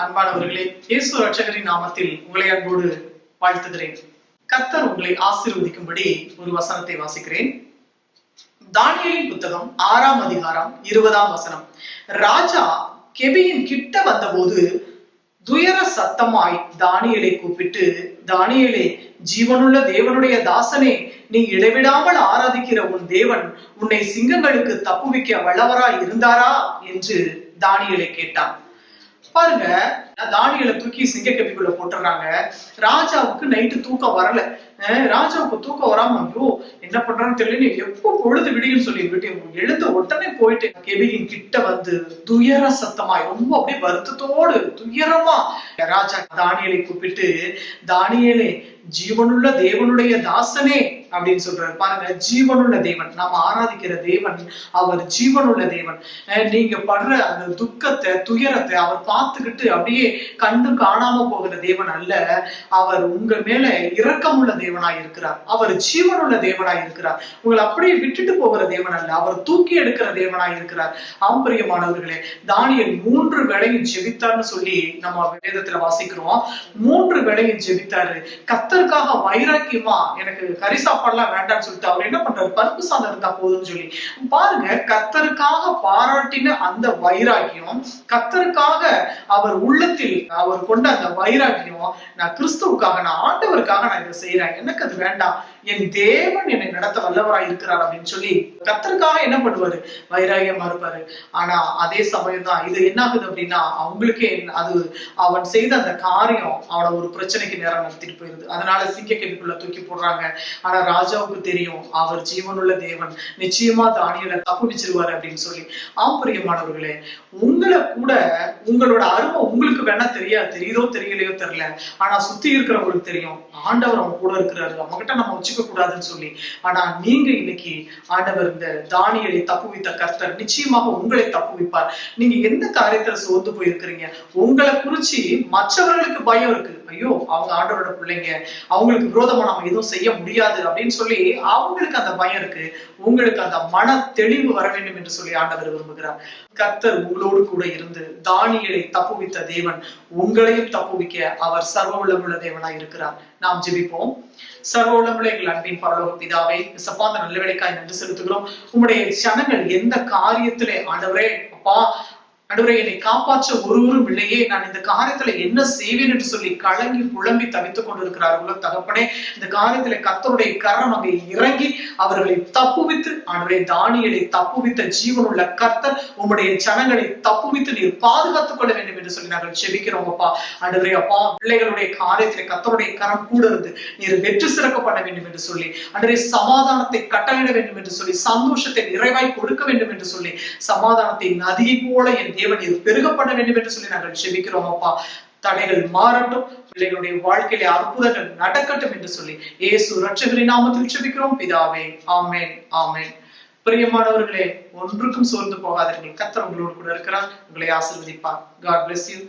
அன்பானவர்களே, இயேசு ரட்சகரின் நாமத்தில் உங்களை அன்போடு வாழ்த்துகிறேன். கர்த்தர் உங்களை ஆசீர்வதிக்கும்படி ஒரு வசனத்தை வாசிக்கிறேன். தானியேலின் புத்தகம் 6ஆம் அதிகாரம் 20ஆம் வசனம். ராஜா கெபியின் கிட்ட வந்தபோது துயர சத்தமாய் தானியேலை கூப்பிட்டு, தானியேலே, ஜீவனுள்ள தேவனுடைய தாசனே, நீ இடைவிடாமல் ஆராதிக்கிற உன் தேவன் உன்னை சிங்கங்களுக்கு தப்புவிக்க வல்லவராய் இருந்தாரா என்று தானியேலை கேட்டான். பாருங்க, தானியேலை தூக்கி சிங்க கெபிக்குள்ள போட்டுறாங்க. ராஜாவுக்கு நைட்டு தூக்கம் வரல. ராஜாவுக்கு தூக்கம் வராம, ஐயோ என்ன பண்றான்னு தெரியல, எப்போ பொழுது விடியும் சொல்லி விட்டு எழுந்த உடனே போயிட்டு கெபியின் கிட்ட வந்து துயர சத்தமாய், ரொம்ப அப்படியே வருத்தத்தோடு துயரமா ராஜா தானியேலை கூப்பிட்டு, தானியேலே, ஜீவனுள்ள தேவனுடைய தாசனே அப்படின்னு சொல்றாரு. பாருங்க, ஜீவனுள்ள தேவன், நாம ஆராதிக்கிற தேவன் அவர் ஜீவனுள்ள தேவன். நீங்க படுற அந்த துக்கத்தை துயரத்தை அவர் பார்த்துக்கிட்டு அப்படியே கண்டு காணாம போகிற தேவன் அல்ல. அவர் உங்க மேல இரக்கமுள்ள தேவனாய் இருக்கிறார். அவர் ஜீவனுள்ள தேவனாய் இருக்கிறார். உங்களை அப்படியே விட்டுட்டு போகிற தேவன் அல்ல, அவர் தூக்கி எடுக்கிற தேவனாய் இருக்கிறார். ஆம்பரியமானவர்களே, தானியேல் 3 வேளையும் ஜெபித்தார்னு சொல்லி நம்ம வேதத்துல வாசிக்கிறோம். 3 வேளையும் ஜெபித்தாரு. கர்த்தருக்காக வைராக்கியமா, எனக்கு கரிசா சாப்பாடுலாம் வேண்டாம்னு சொல்லிட்டு அவர் என்ன பண்றாரு, பருப்பு சாதம் இருந்தா போதும்னு சொல்லி. பாருங்க, கர்த்தருக்காக பாராட்டின அந்த வைராக்கியம், கர்த்தருக்காக அவர் உள்ளத்தில் அவர் கொண்ட அந்த வைராக்கியம், நான் கிறிஸ்துவுக்காக, நான் ஆண்டவருக்காக நான் இதை செய்யறேன், எனக்கு அது வேண்டாம், என் தேவன் என்னை நடத்த வல்லவராய் இருக்கிறார் அப்படின்னு சொல்லி கர்த்தருக்காக என்ன பண்ணுவாரு, வைராகியமா இருப்பாரு. ஆனா அதே சமயம் தான் இது என்ன ஆகுது அப்படின்னா, அவங்களுக்கே அது அவன் செய்த அந்த காரியம் அவனை ஒரு பிரச்சனைக்கு நேரம் நடத்திட்டு போயிருது. அதனால சிங்க கெபிக்குள்ள தூக்கி போடுறாங்க. ஆனா ராஜாவுக்கு தெரியும், அவர் ஜீவனுள்ள தேவன், நிச்சயமா தானியேலை தப்புவிச்சிருவாரு அப்படின்னு சொல்லி. ஆம்பரியமானவர்களே, உங்களை கூட உங்களோட அருமை உங்களுக்கு வேணா தெரியுதோ தெரியலையோ தெரியல, ஆனா சுத்தி இருக்கிறவங்களுக்கு தெரியும், ஆண்டவர் அவன் கூட இருக்கிறாரு, அவங்க கிட்ட நம்ம வச்சுக்க கூடாதுன்னு சொல்லி. ஆனா நீங்க இன்னைக்கு ஆண்டவர் இந்த தானியேலை தப்புவித்த கர்த்தர் நிச்சயமாக உங்களை தப்புவிப்பார். நீங்க எந்த காரியத்துல சோர்ந்து போயிருக்கிறீங்க, உங்களை குறிச்சு மற்றவர்களுக்கு பயம் இருக்கு, ஐயோ அவங்க ஆண்டவரோட பிள்ளைங்க, அவங்களுக்கு விரோதமா நம்ம எதுவும் செய்ய முடியாது அப்படின்னு சொல்லி அவங்களுக்கு அந்த பயம் இருக்கு. உங்களுக்கு அந்த மன தெளிவு வர வேண்டும் என்று சொல்லி ஆண்டவர் விரும்புகிறார். கர்த்தர் உங்களோடு கூட இருந்து தானியேலை தப்புவித்த தேவன் உங்களையும் தப்புவிக்க அவர் சர்வ வல்லமையுள்ள தேவனாய் இருக்கிறார். நாம் ஜெபிப்போம். சர்வ வல்லமையுள்ள எங்கள் அன்பின் பரலோக பிதாவே, சப்பாந்த நல்ல வேலைக்காய் நன்றி செலுத்துகிறோம். உம்முடைய ஜனங்கள் எந்த காரியத்திலே ஆண்டவரே, அப்பா ஆண்டவரே, என்னை காப்பாற்ற ஒருவரும் இல்லையே, நான் இந்த காரியத்துல என்ன செய்வேன் என்று சொல்லி கலங்கி புலம்பி தவித்துக் கொண்டிருக்கிறார்களோ தகப்பனே, இந்த காரியத்துல கர்த்தருடைய கரம் அங்கே இறங்கி அவர்களை தப்புவித்து, ஆண்டவரே தானியேலை தப்புவித்த ஜீவனுள்ள கர்த்தர் உம்முடைய ஜனங்களை தப்புவித்து நீர் பாதுகாத்துக் கொள்ள வேண்டும் என்று சொல்லி நாங்கள் செபிக்கிறோம். அப்பா ஆண்டவரே, அப்பா பிள்ளைகளுடைய காரியத்திலே கர்த்தருடைய கரம் கூட இருந்து நீர் வெற்றி சிறக்க பண்ண வேண்டும் என்று சொல்லி, ஆண்டவரே சமாதானத்தை கட்டளையிட வேண்டும் என்று சொல்லி, சந்தோஷத்தை நிறைவாய் கொடுக்க வேண்டும் என்று சொல்லி, சமாதானத்தை நதியை போல என் தேவன் இது பெருகப்பட வேண்டும் என்று சொல்லி நாங்கள் செபிக்கிறோம். அப்பா தடைகள் மாறட்டும், பிள்ளைகளுடைய வாழ்க்கையிலே அற்புதங்கள் நடக்கட்டும் என்று சொல்லி இயேசு ரட்சகரின் நாமத்தில் செபிக்கிறோம் பிதாவே, ஆமென், ஆமென். பிரியமானவர்களே, ஒன்றுக்கும் சோர்ந்து போகாதீர்கள். கர்த்தர் உங்களோடு கூட இருக்கிறார், உங்களை ஆசீர்வதிப்பார். God bless you.